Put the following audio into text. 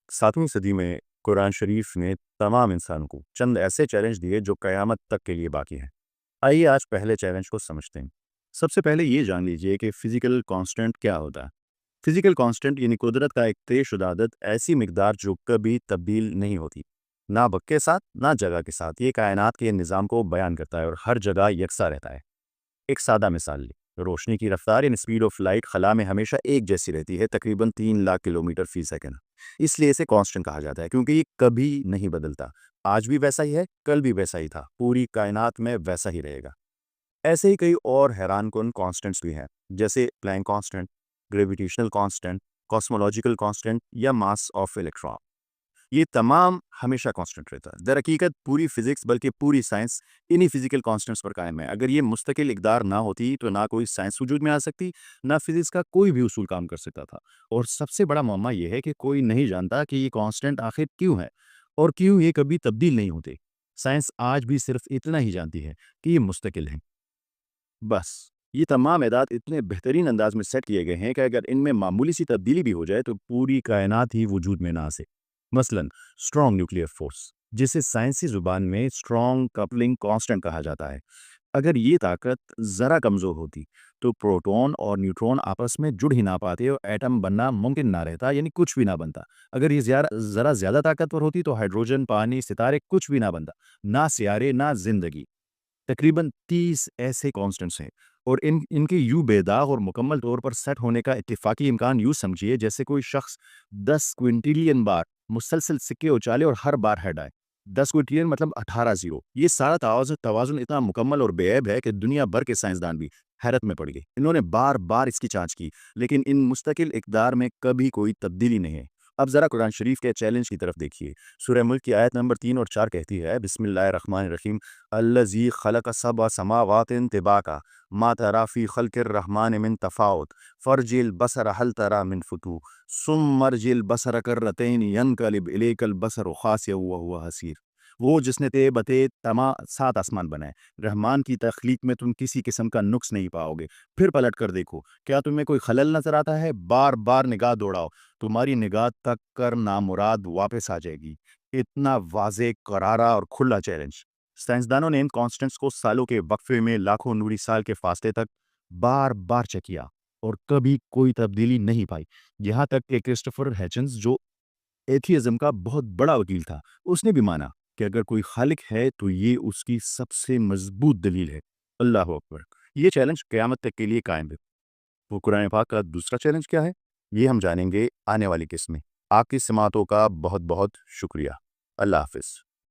7ویں صدی میں قرآن شریف نے تمام انسانوں کو چند ایسے چیلنج دیے جو قیامت تک کے لیے باقی ہیں۔ آئیے آج پہلے چیلنج کو سمجھتے ہیں۔ سب سے پہلے یہ جان لیجئے کہ فزیکل کانسٹنٹ کیا ہوتا ہے۔ فزیکل کانسٹنٹ یعنی قدرت کا ایک طے شدہ عدد، ایسی مقدار جو کبھی تبدیل نہیں ہوتی، نہ وقت کے ساتھ نہ جگہ کے ساتھ۔ یہ کائنات کے نظام کو بیان کرتا ہے اور ہر جگہ یکساں رہتا ہے۔ ایک سادہ مثال لیں، روشنی کی رفتار یعنی اسپیڈ آف لائٹ خلا میں ہمیشہ ایک جیسی رہتی ہے، تقریباً 3 لاکھ کلومیٹر فی سیکنڈ۔ اس لیے اسے کانسٹنٹ کہا جاتا ہے کیونکہ یہ کبھی نہیں بدلتا۔ آج بھی ویسا ہی ہے، کل بھی ویسا ہی تھا، پوری کائنات میں ویسا ہی رہے گا۔ ایسے ہی کئی اور حیران کن کانسٹنٹس بھی ہیں، جیسے Planck constant, gravitational constant, cosmological constant یا ماس آف الیکٹران۔ یہ تمام ہمیشہ کانسٹنٹ رہتا ہے۔ در حقیقت پوری فزکس بلکہ پوری سائنس انہی فزیکل کانسٹنٹس پر قائم ہے۔ اگر یہ مستقل اقدار نہ ہوتی تو نہ کوئی سائنس وجود میں آ سکتی، نہ فزکس کا کوئی بھی اصول کام کر سکتا تھا۔ اور سب سے بڑا معمہ یہ ہے کہ کوئی نہیں جانتا کہ یہ کانسٹنٹ آخر کیوں ہے اور کیوں یہ کبھی تبدیل نہیں ہوتے۔ سائنس آج بھی صرف اتنا ہی جانتی ہے کہ یہ مستقل ہیں۔ بس یہ تمام اعداد اتنے بہترین انداز میں سیٹ کیے گئے ہیں کہ اگر ان میں معمولی سی تبدیلی بھی ہو جائے تو پوری کائنات ہی وجود میں نہ آ سکے۔ مثلاً اسٹرانگ نیوکلیئر فورس، جسے سائنسی زبان میں اسٹرانگ کپلنگ کانسٹنٹ کہا جاتا ہے۔ اگر یہ طاقت ذرا کمزور ہوتی تو پروٹون اور نیوٹرون آپس میں جڑ ہی نہ پاتے اور ایٹم بننا ممکن نہ رہتا، یعنی کچھ بھی نہ بنتا۔ اگر یہ ذرا زیادہ طاقتور ہوتی تو ہائیڈروجن، پانی، ستارے کچھ بھی نہ بنتا، نہ سیارے نہ زندگی۔ تقریباً 30 ایسے کانسٹنٹس ہیں اور ان کے یوں بے داغ اور مکمل طور پر سیٹ ہونے کا اتفاقی امکان یوں سمجھیے جیسے کوئی شخص 10 کوئنٹیلین بار مسلسل سکے اچالے اور ہر بار ہیڈ آئے۔ 10 کوئنٹیلین مطلب 18 زیرو۔ یہ سارا توازن اتنا مکمل اور بے عیب ہے کہ دنیا بھر کے سائنسدان بھی حیرت میں پڑ گئے۔ انہوں نے بار بار اس کی جانچ کی، لیکن ان مستقل اقدار میں کبھی کوئی تبدیلی نہیں ہے۔ اب ذرا قرآن شریف کے چیلنج کی طرف دیکھیے۔ سورہ ملک کی آیت نمبر 3 اور 4 کہتی ہے، بسم اللہ الرحمن الرحیم، الذی خلق سبع سماوات طباقا ما تری فی خلق الرحمن من تفاوت فرجع البصر هل تری من فطور ثم ارجع البصر کرتین ینقلب الیک البصر خاسئا وهو حسیر۔ وہ جس نے تے بتے 7 آسمان بنائے، رحمان کی تخلیق میں تم کسی قسم کا نقص نہیں پاؤ گے۔ پھر پلٹ کر دیکھو، کیا تمہیں کوئی خلل نظر آتا ہے؟ بار بار نگاہ دوڑاؤ، تمہاری نگاہ تک کر نامراد واپس آ جائے گی۔ اتنا واضح، کرارا اور کھلا چیلنج۔ سائنسدانوں نے ان کانسٹنٹس کو سالوں کے وقفے میں لاکھوں نوری سال کے فاصلے تک بار بار چیک کیا اور کبھی کوئی تبدیلی نہیں پائی۔ یہاں تک کہ کرسٹوفر ہیچنز، جو ایتھیزم کا بہت بڑا وکیل تھا، اس نے بھی مانا کہ اگر کوئی خالق ہے تو یہ اس کی سب سے مضبوط دلیل ہے۔ اللہ اکبر۔ یہ چیلنج قیامت تک کے لیے قائم ہے۔ وہ قرآن پاک کا دوسرا چیلنج کیا ہے، یہ ہم جانیں گے آنے والی قسط میں۔ آپ کی سماعتوں کا بہت بہت شکریہ۔ اللہ حافظ۔